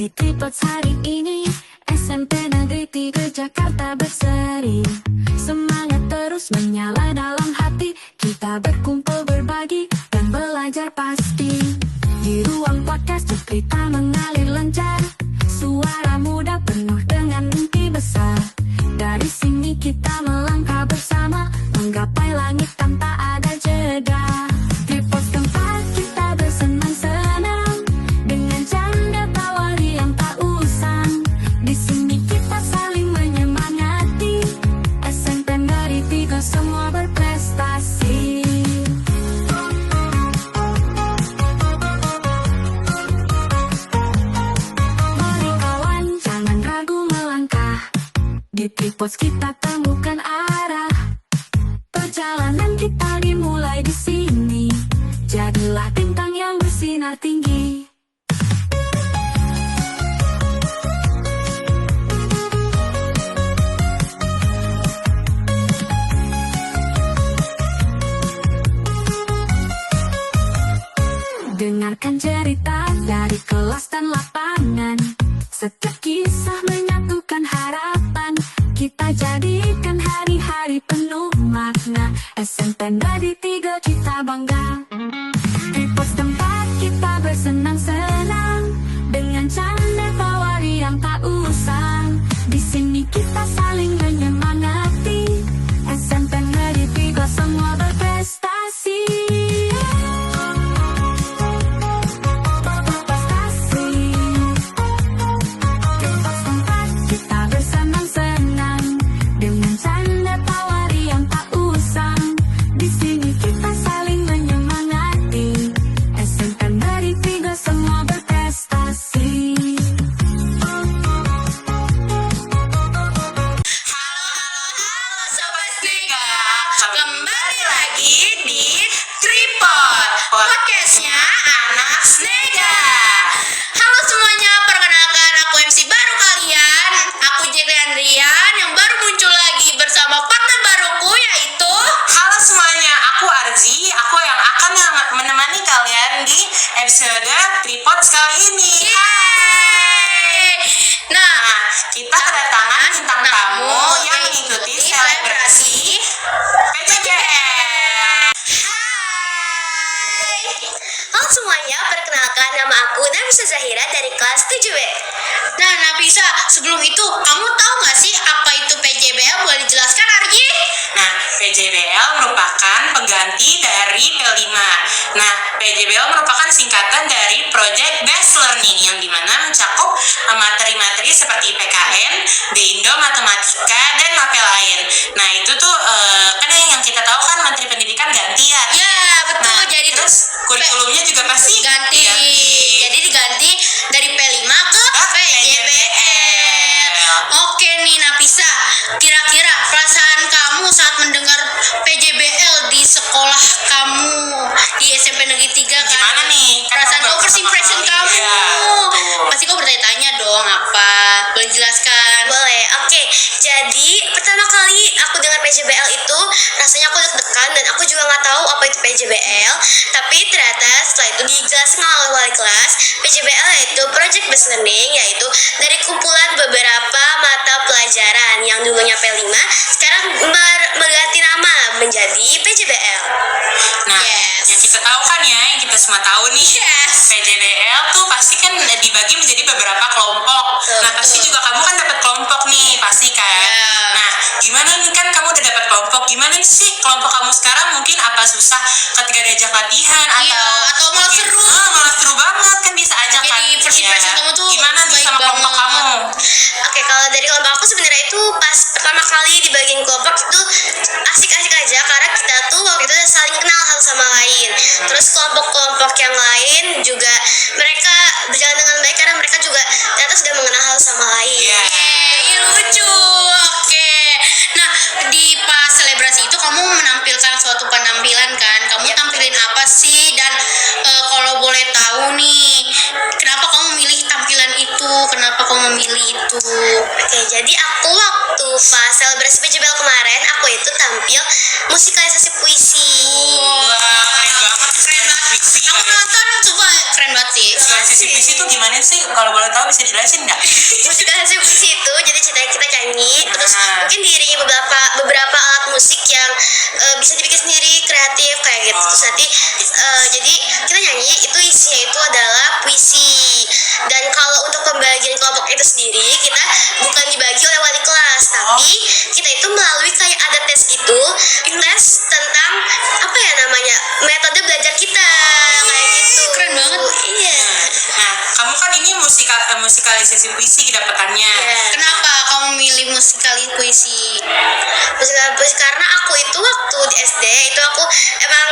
Di Tripods hari ini SMP Negeri 3 Jakarta berseri. Semangat terus menyala dalam hati. Kita berkumpul berbagi dan belajar pasti. Di ruang podcast cerita mengalir lancar. Suara muda penuh dengan mimpi besar. Dari sini kita melangkah bersama, menggapai langit tanpa ada jeda. Tripods tempat kita bersenang-senang, dengan canda tawa yang tak usang. Di sini kita saling menyemangati, SMP Negeri 3 semua berprestasi. Mari kawan, jangan ragu melangkah. Di Tripods kita temukan arah. Perjalanan kita dimulai di sini. Jadilah bintang yang bersinar tinggi. Dengarkan cerita dari kelas dan lapangan. Setiap kisah menyatukan harapan. Kita jadikan hari-hari penuh makna. SMP Negeri 3 kita bangga. Tripods tempat kita bersenang-senang, dengan canda tawa yang tak usang. Di sini kita saling menyemangati, SMP Negeri 3 semua berprestasi. Kembali lagi di Tripod, podcastnya anak Snega. Halo semuanya, perkenalkan aku MC baru kalian. Aku Jekri Andrian yang baru muncul lagi bersama partner baruku yaitu. Halo semuanya, aku Arzi. Aku yang akan menemani kalian di episode Tripod kali ini. Yeay! Nah, kita kedatangan bintang tamu yang mengikuti selebrasi PJBL. Hai. Halo semuanya, perkenalkan nama aku Nafisa Zahira dari kelas 7B. Nah, Nafisa, sebelum itu kamu tahu nggak sih apa itu PJBL? Boleh dijelaskan, Arji? Nah, PJBL merupakan pengganti dari P5. Nah, PJBL merupakan singkatan dari Project Based Learning yang dimana mencakup materi-materi seperti PKN, D-Indo, Matematika, dan mapel lain. Nah, itu tuh kan yang kita tahu kan Menteri Pendidikan ganti ya. Ya, betul. Nah, Jadi terus kurikulumnya juga pasti ganti. Jadi diganti dari P5 ke PJBL. Oke nih, Nafisa. Kira-kira perasaan kamu saat mendengar PJBL di sekolah kamu di SMP Negeri 3 kan? Gimana nih? Perasaan kamu, first impression kamu. Iya, betul. Pasti kau bertanya-tanya dong, apa? Boleh jelaskan? Boleh, oke. Jadi pertama kali aku dengar PJBL itu rasanya aku deg-degan dan aku juga nggak tahu apa itu PJBL. Tapi ternyata setelah itu dijelaskan oleh wali kelas, PJBL yaitu Project Based Learning, yaitu dari kumpulan beberapa mata pelajaran yang dulunya P5 sekarang mengganti nama menjadi PJBL. Nah, Yes. yang kita tahu kan ya, yang kita semua tahu nih, Yes. PJBL tuh pasti kan dibagi menjadi beberapa kelompok. Nah, pasti juga kamu kan dapat kelompok nih, pasti kan. Ya. Nah, gimana nih kan kamu udah dapat kelompok? Gimana sih kelompok kamu sekarang? Mungkin apa susah ketika diajak latihan Iya, atau malah mungkin- seru. malah seru banget kan bisa ajak kan. Jadi first impression kamu tuh gimana nih baik sama kelompok banget. kamu? Oke, kalau dari kelompok aku sebenarnya itu pas pertama kali dibagiin kelompok itu asik-asik aja karena kita tuh waktu itu saling kenal satu sama lain. Terus kelompok-kelompok yang lain juga mereka berjalan dengan baik karena mereka juga ternyata sudah mengenal satu sama lain. Iya. Ih, lucu. Oke. Nah, di pas selebrasi itu kamu menampilkan suatu penampilan kan? Kamu tampilin apa sih? Dan kalau boleh tahu nih, kenapa kamu milih tampilan itu? Kenapa kamu memilih itu? Oke, jadi aku waktu pas selebrasi PJBL kemarin, aku itu tampil musikalisasi puisi. Wah, keren banget. Keren banget. Puisi Aku banget. nonton, coba keren banget sih. Situasi puisi itu gimana sih? Kalau boleh tahu bisa dijelasin nggak? Musikalisasi puisi itu jadi ceritanya kita nyanyi, terus mungkin diiringi beberapa alat musik yang bisa dibikin sendiri, kreatif kayak gitu. Terus nanti jadi kita nyanyi itu isinya itu adalah puisi. Dan kalau untuk pembagian kelompok itu sendiri kita bukan dibagi oleh wali kelas, tapi kita itu melalui kayak ada tes gitu, tes tentang apa ya namanya, metode belajar kita kayak gitu. Keren banget. Iya. Nah, kamu kan ini musikalisasi puisi kedapatannya. Kenapa kamu milih musikalisasi puisi? Musikalisasi karena aku itu waktu di SD itu aku emang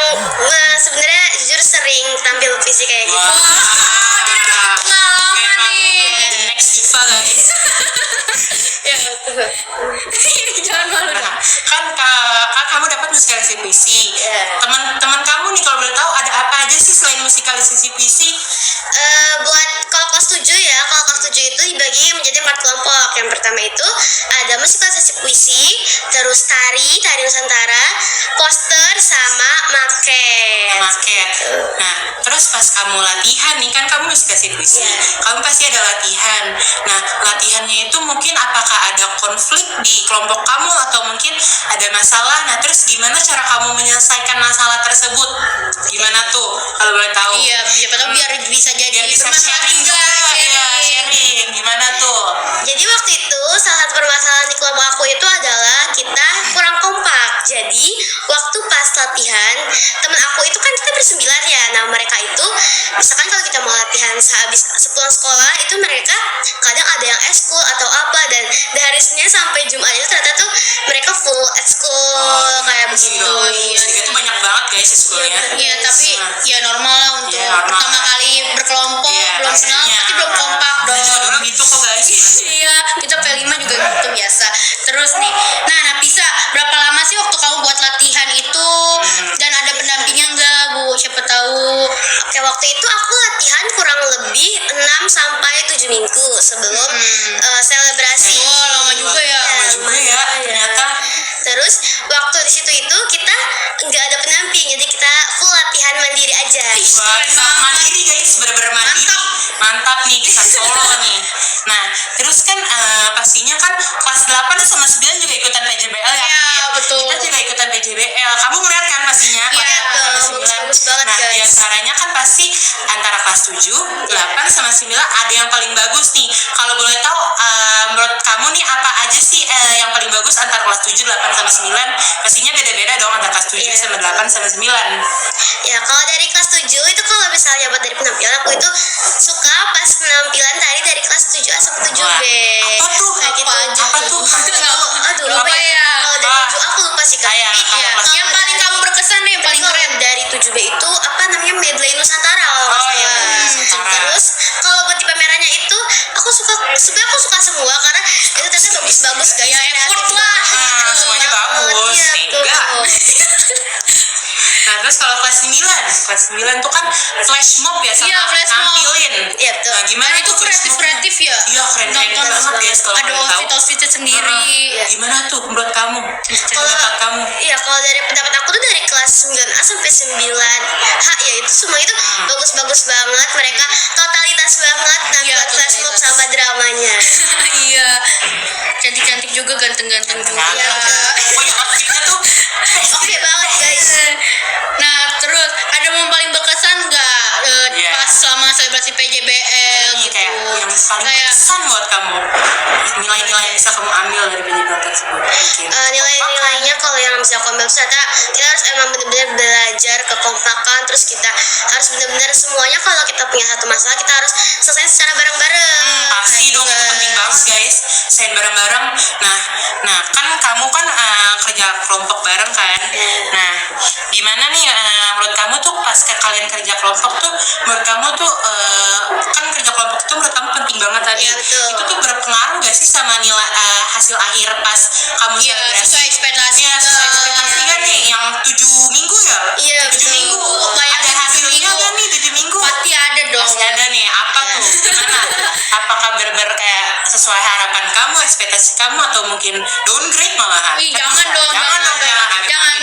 sebenarnya jujur sering tampil puisi kayak gitu. Pengalaman nih. Next diva guys. Ya betul. Jangan malu dong. Nah, kan kamu dapat musikalisasi puisi. Iya. Teman-teman kamu nih kalau boleh tahu ada apa aja sih selain musikalisasi puisi? Buat kalau kelas 7 ya, kalau kelas 7 itu dibagi menjadi 4 kelompok. Yang pertama itu ada musikalisasi puisi, terus tari Nusantara, poster sama maket. Maket. Nah, terus pas kamu latihan nih kan kamu musikalisasi puisi. Iya. Kamu pasti ada latihan. Nah, latihannya itu mungkin apakah ada konflik di kelompok kamu atau mungkin ada masalah. Nah, terus gimana cara kamu menyelesaikan masalah tersebut? Gimana tuh kalau boleh tahu? Iya, siapa tahu biar bisa jadi Biar bisa bermanfaat sharing juga. juga. Iya, sharing. Gimana tuh? Jadi waktu itu salah satu permasalahan di kelompok aku itu adalah kita kurang kompak. Jadi waktu pas latihan, temen aku itu kan kita bersembilan ya. Nah mereka itu misalkan kalau kita mau latihan sepulang sekolah itu mereka kadang ada yang eskul atau apa, dan dari Senin sampai Jumat itu ternyata tuh mereka full eskul kayak begitu. Jadi itu banyak banget guys sekolahnya. Iya, tapi ya normal lah untuk Iya, normal. pertama kali berkelompok, Iya, belum kenal, pastinya. pasti belum kompak Kita juga dong. dulu gitu kok guys. Iya, kita P5 juga gitu biasa. Terus nih, nah Nafisa, berapa lama sih waktu kamu buat latihan itu? Dan ada pendampingnya enggak, Bu? Siapa tahu. Oke, waktu itu aku latihan kurang lebih 6 sampai 7 minggu sebelum selebrasi. Wah, lama juga ya. Lama juga ya, ternyata. Terus waktu di situ itu kita nggak ada pendamping, jadi kita full latihan mandiri aja. Wah, bisa mandiri guys, bener-bener mandiri. Mantap nih, bisa solo nih. Nah, terus kan pastinya kan kelas 8 sama 9 juga ikutan PJBL ya? Iya, betul. Kita juga ikutan PJBL. Kamu ngeliat kan pastinya? Iya, kelas 8 sama dong, 9. bagus banget, Nah, guys. di antaranya kan pasti antara kelas 7, 8 sama 9 ada yang paling bagus nih. Kalau boleh tahu, menurut kamu nih apa aja sih yang paling bagus antara kelas 7, 8 sama 9? Pastinya beda-beda dong antara kelas 7 Iya. sama 8 sama 9. Ya kalau dari kelas 7 itu kalau misalnya buat dari penampilan aku itu suka pas penampilan tadi dari kelas 7A sampai 7B. Apa tuh? Kayak gitu. Apa tuh? Aduh, Apa lupa ya? ya. Kalau dari 7 aku lupa sih Kak. Kayak, Tapi, kayak kelas Yang paling kamu berkesan deh, yang paling kalau keren. dari 7B itu apa namanya, medley Nusantara kalau nggak Oh, iya, salah. medley Nusantara. Terus kalau buat di pamerannya itu aku sebenarnya aku suka semua karena itu ternyata bagus-bagus guys. Ya, effort Kreatif lah. banget. Semuanya bagus. Iya, Enggak. betul. Nah, terus kalau kelas 9 tuh kan flash mob ya, sama Iya, flash mob. nampilin. Iya, betul. Nah, gimana Nah, itu tuh flash mobnya? kreatif ya. Iya, keren Nonton banget guys kalau ada boleh tahu. outfit-outfitnya sendiri. Gimana tuh menurut kamu? Kalau Pendapat kamu? iya, kalau dari pendapat aku tuh dari kelas 9A sampai 9H ya itu semua itu bagus-bagus banget, mereka totalitas banget dan Iya, buat flash mob totalitas. sama dramanya. Iya. Cantik-cantik juga, ganteng-ganteng juga. Iya. Pokoknya outfitnya tuh Oke banget guys. Nah, terus ada yang paling berkesan nggak Iya. pas selama selebrasi PJBL ini gitu? kayak yang paling Kayak berkesan buat kamu. Nilai-nilai yang bisa kamu ambil dari pendidikan tersebut. Mungkin. Nilai-nilainya kalau yang bisa aku ambil tuh ternyata kita harus emang benar-benar belajar kekompakan, terus kita harus benar-benar semuanya kalau kita punya satu masalah kita harus selesai secara bareng-bareng. Pasti dong, itu penting banget guys, selesaiin bareng-bareng. Nah kan kamu kan kerja kelompok bareng kan. Nah gimana nih menurut kamu tuh pas kalian kerja kelompok tuh, menurut kamu tuh kan kerja kelompok tuh menurut kamu penting banget tadi. Iya, betul. Itu tuh berpengaruh gak sih sama nilai hasil akhir pas kamu Iya, selebrasi? sesuai ekspektasi. Iya, sesuai ekspektasi kan nih, yang 7 minggu ya? Iya, 7 betul. minggu. Bayangin Ada 7 hasilnya minggu. kan nih 7 minggu? Pasti ada dong. Pasti ada nih, apa tuh? Gimana? Apakah bener-bener kayak sesuai harapan kamu, ekspektasi kamu, atau mungkin downgrade malahan? Wih, Kan jangan bisa. dong, Jangan dong, jangan. jangan.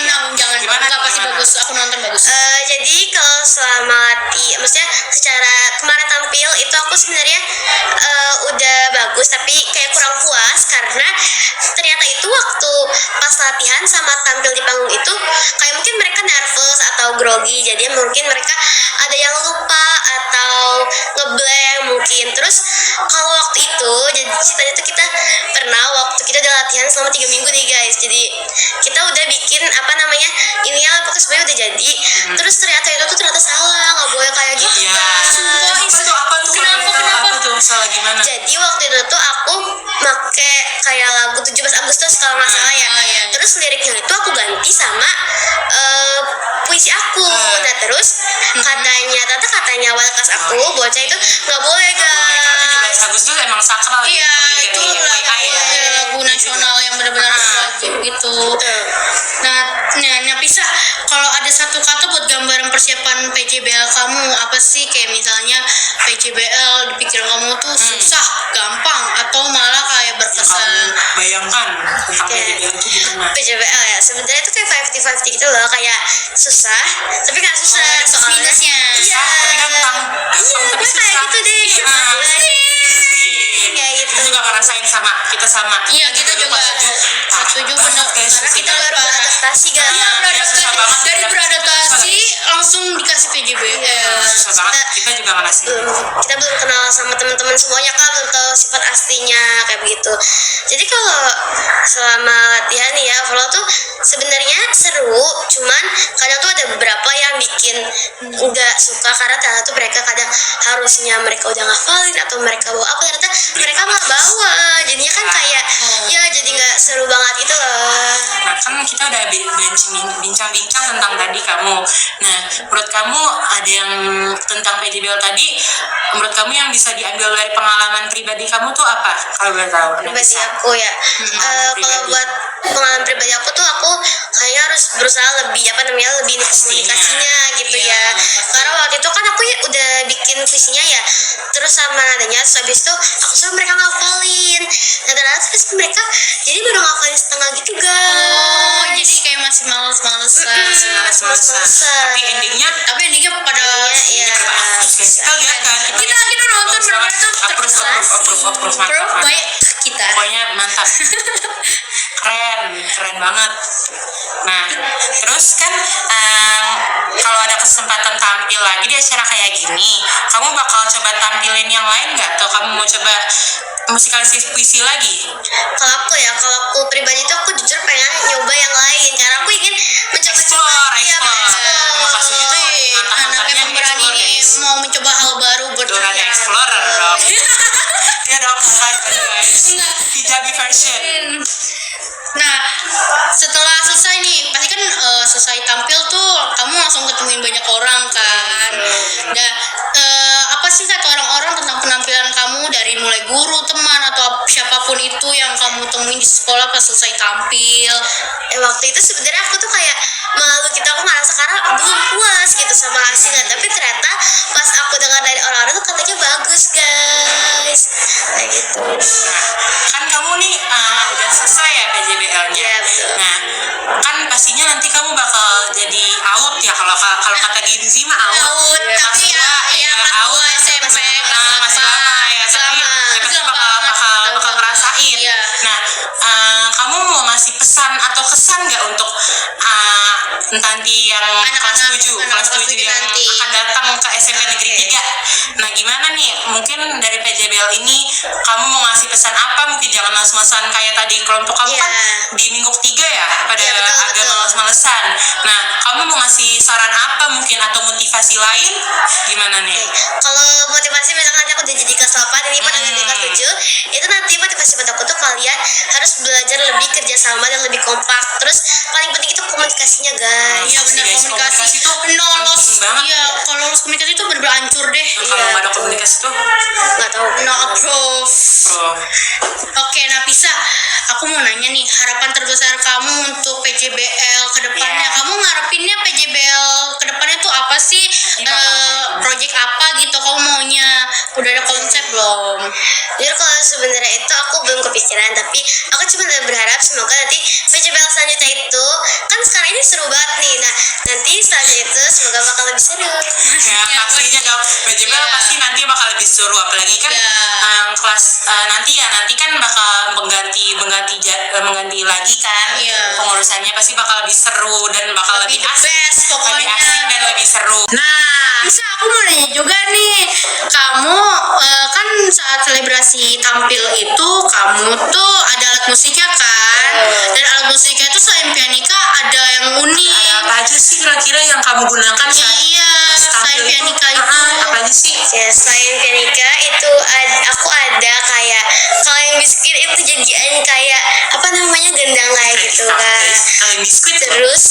Gimana, Enggak, pasti gimana? bagus. Aku nonton bagus. Jadi kalau selama maksudnya secara kemarin tampil aku sebenarnya udah bagus, tapi kayak kurang puas karena ternyata itu waktu pas latihan sama tampil di panggung itu kayak mungkin mereka nervous atau grogi, jadi mungkin mereka ada yang lupa atau ngeblank mungkin. Terus kalau waktu itu jadi ceritanya tuh kita pernah waktu kita udah latihan selama 3 minggu nih guys, jadi kita udah bikin apa namanya ini ya pokoknya sebenarnya udah jadi. Terus ternyata itu tuh ternyata salah, nggak boleh kayak gitu Ya, guys. apa tuh? Kenapa? Apa tuh? Salah gimana? Jadi waktu itu tuh aku make kayak lagu 17 Agustus kalau nggak salah ya. iya. Terus liriknya itu aku ganti sama puisi aku. Nah terus katanya wali kelas aku bocah itu nggak boleh guys. 17 Agustus emang sakral. Iya, gitu, itu di WKI ya. lagu nasional yang benar-benar wajib gitu. Nah, Pisah, kalau ada satu kata buat gambaran persiapan PJBL kamu, apa sih? Kayak misalnya PJBL di pikiran kamu tuh susah, gampang, atau malah kayak Kamu berkesan. bayangkan tentang Oke. PJBL itu gimana? PJBL ya sebenarnya itu kayak 50-50 gitu loh, kayak susah tapi nggak susah Ada plus soalnya. minusnya. Iya. Tapi kan gampang Iya, tapi pokoknya kayak susah. gitu deh. Iya. Kayak gitu. Kita juga ngerasain kita sama. Iya, kita juga setuju benar. Karena kita baru beradaptasi guys. Iya, susah banget. dari beradaptasi langsung dikasih PJBL. Susah banget. Kita juga ngerasain. Kita belum kenal sama teman-teman semuanya kan, belum tahu sifat aslinya kayak begitu. Jadi kalau selama latihan nih ya overall tuh sebenarnya seru, cuman kadang tuh ada beberapa yang bikin nggak suka karena ternyata tuh mereka kadang harusnya mereka udah ngafalin atau mereka bawa apa, ternyata mereka malah bawa, jadinya kan kayak ya jadi nggak seru banget gitu loh. Nah kan kita udah bincang-bincang tentang tadi kamu. Nah menurut kamu ada yang tentang PJBL tadi, menurut kamu yang bisa diambil dari pengalaman pribadi kamu tuh apa? Kalau boleh tahu. Pribadi aku ya, kalau buat pengalaman pribadi aku tuh aku kayaknya harus berusaha lebih lebih ini komunikasinya gitu Iya, ya. pasti. Karena waktu itu kan aku ya udah bikin visinya ya, terus sama nadanya, terus habis itu aku suruh mereka ngafalin. Nah ternyata terus mereka jadi baru ngafalin setengah gitu guys. Oh, jadi kayak masih males-malesan. Males-malesan. Tapi endingnya pada Iya. kita lihat kan. kita nonton benar-benar tuh terkesan. Approve, mantap, Pro mantap. baik kita. Pokoknya mantap. Keren banget. Nah, terus kan kalau ada kesempatan tampil lagi di acara kayak gini, kamu bakal coba tampilin yang lain nggak? Atau kamu mau coba musikalisasi puisi lagi? Kalau aku pribadi tuh aku jujur pengen nyoba yang lain karena aku ingin mencoba-coba. Iya, Explore. Makasih gitu ya. Anaknya pemberani nih mau mencoba hal baru Tuh ada berkarya. explorer dong. Iya dong, guys. Enggak. Hijabi version. Nah, setelah selesai nih, pasti kan selesai tampil tuh kamu langsung ketemuin banyak orang kan. Dan apa sih kata orang-orang tentang penampilan kamu dari mulai guru, teman atau siapapun itu yang kamu temuin di sekolah pas selesai tampil? Waktu itu sebenarnya aku tuh kayak malu gitu, aku ngerasa karena belum puas gitu sama hasilnya, tapi ternyata pas aku dengar dari orang-orang tuh katanya bagus guys, kayak gitu. Nah, kan kamu nih udah selesai ya PJBL-nya. Iya, betul. Nah, kan pastinya nanti kamu bakal jadi out ya, kalau kata Ginzi mah out. Out, Kelas tapi dua, ya out. kelas 2 SMP, Masih lama ya, tapi pasti bakal ngerasain. Iya. Nah, kamu mau ngasih pesan atau kesan nggak untuk nanti yang kelas 7 yang nanti. akan datang ke SMP Negeri 3. Nah, gimana nih? Mungkin dari PJBL ini kamu mau ngasih pesan apa? Mungkin jangan males-malesan kayak tadi kelompok kamu kan Iya. di minggu ketiga ya, pada Iya, betul, agak betul. males-malesan. Nah, kamu mau ngasih saran apa mungkin atau motivasi lain? Gimana nih? Kalau motivasi misalkan nanti aku udah jadi kelas 8 ini pada nanti kelas 7, itu nanti motivasi buat aku tuh kalian harus belajar lebih kerjasama dan lebih kompak. Terus paling penting itu komunikasinya guys. Iya benar, Guys, komunikasi tuh nolos penting banget. iya kalau lolos komunikasi itu benar-benar hancur deh. Kalau nggak ada komunikasi tuh, Nggak tahu. No approve. bro. Oke, Nafisa, aku mau nanya nih, harapan terbesar kamu untuk PJBL ke depannya. Iya. Kamu ngarepinnya PJBL ke depannya tuh apa sih? Nanti bakal Project apa gitu kamu maunya? Udah ada konsep belum? Jujur kalau sebenarnya itu aku belum kepikiran, tapi aku cuma berharap semoga nanti PJBL selanjutnya itu kan sekarang ini seru banget nih. Nah nanti selanjutnya itu semoga bakal lebih seru. Ya pastinya dong, PJBL Iya. pasti nanti bakal lebih disuruh, apalagi kan Iya. kelas nanti kan bakal mengganti lagi kan. Iya. Pengurusannya pasti bakal lebih seru dan bakal Lebih lebih asik, best pokoknya. lebih asik dan lebih seru. Nah, Bisa, aku mau nanya juga nih, kamu kan saat selebrasi tampil itu kamu tuh ada alat musiknya kan, dan alat musiknya itu selain pianika ada yang unik. apa aja sih kira-kira yang kamu gunakan saat Iya, selain tampil pianika itu. Apa aja sih? Ya selain pianika itu aku ada kayak kalau yang biskuit itu jadian kayak apa namanya gendang kayak gitu kan. Kalian biskuit tuh. Terus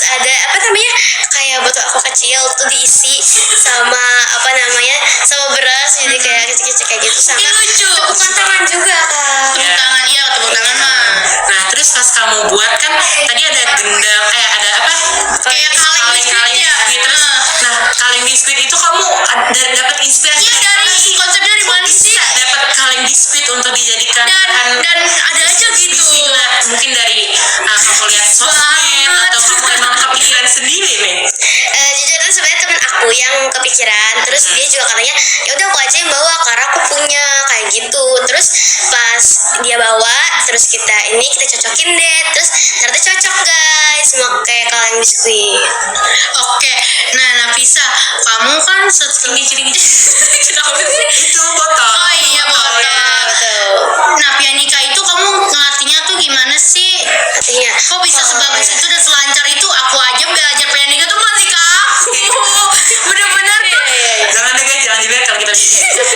ada apa namanya kayak botol aqua kecil tuh diisi sama apa namanya sama beras jadi kayak kecil-kecil kayak gitu sama Ih, lucu. tepukan tangan juga kak. Tepuk tangan, iya tepuk tangan mah. Nah, terus pas kamu buat kan tadi ada gendang, ada apa? Kayak kaleng biskuit ya. biskuit. Terus, nah kaleng biskuit itu kamu dapat inspirasi Iya, dari mana dari sih? konsepnya dari mana Kok sih? bisa dapat kaleng biskuit untuk dijadikan bahan Dan ada aja gitu. silat? Mungkin dari kamu lihat sosmed Banget. atau kamu emang kepikiran sendiri nih? Jujur tuh sebenarnya temen aku yang kepikiran terus dia juga katanya ya udah aku aja yang bawa karena aku punya kayak gitu terus pas dia bawa terus kita cocokin deh terus ternyata cocok guys sama kayak kaleng biskuit. Oke, nah Nafisa, kamu kan Cering. Kenapa sih? Itu botol. Oh iya, botol. Ya betul Nah, pianika itu kamu ngelatihnya tuh gimana sih? artinya Kok bisa sebagus itu dan selancar itu? Aku aja belajar pianika tuh masih kaku. Bener-bener tuh. Jangan deh guys, jangan dilihat kalau kita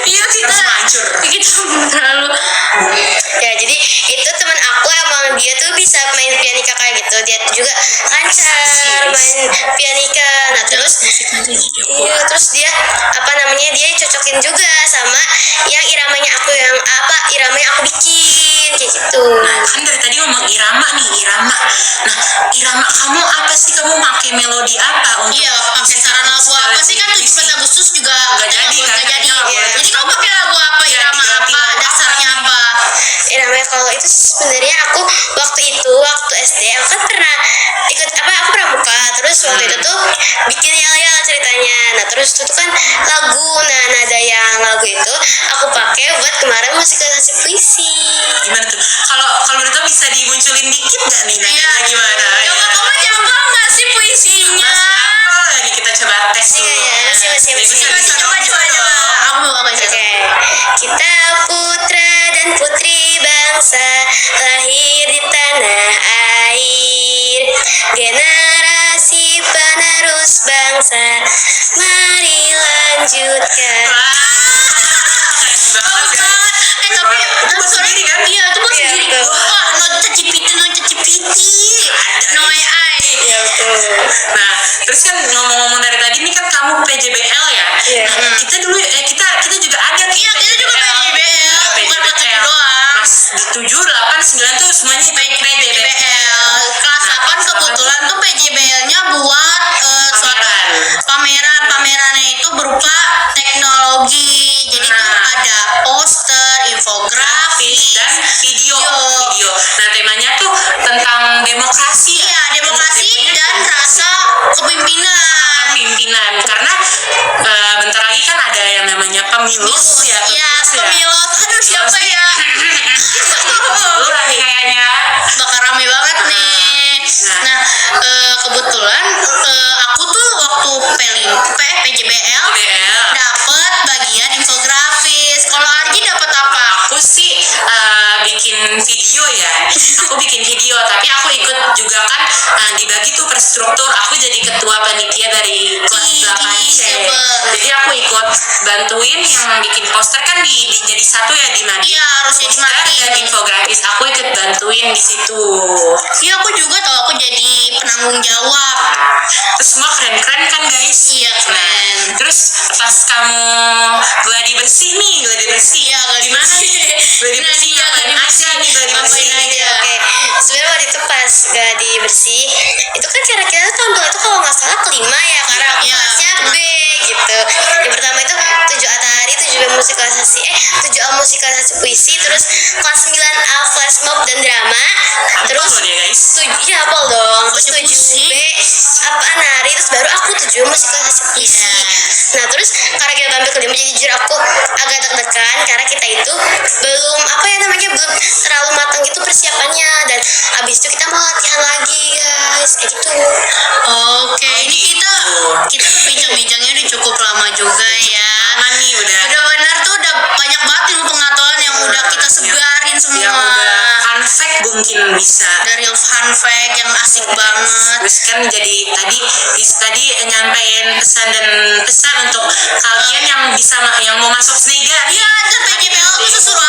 Iya, kita Terus hancur. terlalu. ya jadi itu teman aku emang dia tuh bisa main pianika kayak gitu dia juga lancar main pianika nah terus iya terus dia apa namanya dia cocokin juga sama yang iramanya aku bikin kayak gitu. Nah, kan dari tadi ngomong irama nih, irama. Nah, irama kamu apa sih? Kamu pakai melodi apa untuk Iya, pakai saran lagu apa sih kan 17 Agustus juga Nggak jadi, kan? nggak jadi. Nggak boleh. Jadi kamu pakai lagu apa, Iya, irama tiga- apa, tiga- dasarnya apa? Namanya kalau itu sebenarnya aku waktu SD aku kan pernah ikut aku pramuka terus waktu itu tuh bikin yel-yel ceritanya nah terus itu tuh kan lagu nah nada yang lagu itu aku pakai buat kemarin musikalisasi puisi. Gimana tuh? Kalau Rita bisa dimunculin dikit nggak nih? Iya. Gimana? Coba kamu coba nggak sih puisinya? Masih apa lagi kita coba tes dulu. Iya, masih. Bisa Coba. Aku mau apa sih? Oke, kita putra dan putri bangsa lahir di tanah air, generasi penerus bangsa, mari lanjutkan. Bagus banget kan? Tapi Itu buat sendiri kan? Iya, itu buat Iya, sendiri. betul. Wah, no cacipiti. No ai. Ya betul. Nah, terus kan ngomong-ngomong dari tadi nih kan kamu PJBL ya. Iya. Nah, kita dulu kita juga ada nih. Iya, kita juga PJBL, bukan buat tujuh doang. Pas di 7, 8, 9 tuh semuanya PJBL kelas 8 kebetulan tuh PJBL-nya buat suatu pamerannya itu berupa teknologi. Jadi tuh ada poster, infografis dan video. Nah, temanya tuh tentang demokrasi ya. Iya, demokrasi dan rasa kepemimpinan. Karena bentar lagi kan ada yang namanya pemilu ya. Iya, pemilu. Aduh, siapa ya? Lu lah nih kayaknya. Bakal rame banget nih. Nah, kebetulan aku tuh waktu PJBL dapat bagian infografis. Kalau Arji dapat apa? Aku sih bikin video ya. Aku bikin video, tapi aku ikut juga kan dibagi tuh per struktur. Aku jadi ketua panitia dari kelas 8C. Jadi aku ikut bantuin yang bikin poster kan jadi satu ya di Madi. Iya, harusnya di Madi. Dan infografis aku ikut bantuin di situ. Iya, aku juga tahu, aku jadi penanggung jawab. Terus semua keren-keren kan guys. Iya, keren. Nah, terus pas kamu gladi bersih nih, Iya, gladi gimana bersih. nih? Gladi Nah, bersih iya, ngapain gladi aja nih gladi Ngapain bersih? aja? Oke, sebenarnya waktu itu pas gladi bersih itu kan cara kita tuh tampil itu kalau nggak salah kelima ya karena aku Iya. kelasnya B gitu. Yang pertama itu 7 Atari, 7B musikalisasi 7A musikalisasi puisi, terus kelas 9A flash mob dan drama, terus Hafal dia, guys. iya hafal dong, terus Puisi. 7B apa nari, terus baru aku 7 musikalisasi puisi. Nah terus karena kita tampil kelima, jadi jujur aku agak deg-degan karena kita itu belum belum terlalu matang gitu persiapannya, dan abis itu kita mau latihan lagi guys, kayak gitu. Oke, ini kita berbincang-bincangnya udah cukup lama juga ya. Aman nih udah. Benar-benar tuh udah banyak banget ilmu pengetahuan yang udah kita sebarin semua. Yang udah fun fact mungkin bisa. Dari fun fact yang asik banget. Terus kan jadi tadi nyampein pesan untuk kalian yang mau masuk Snega. Iya, ada PJBL tuh suruh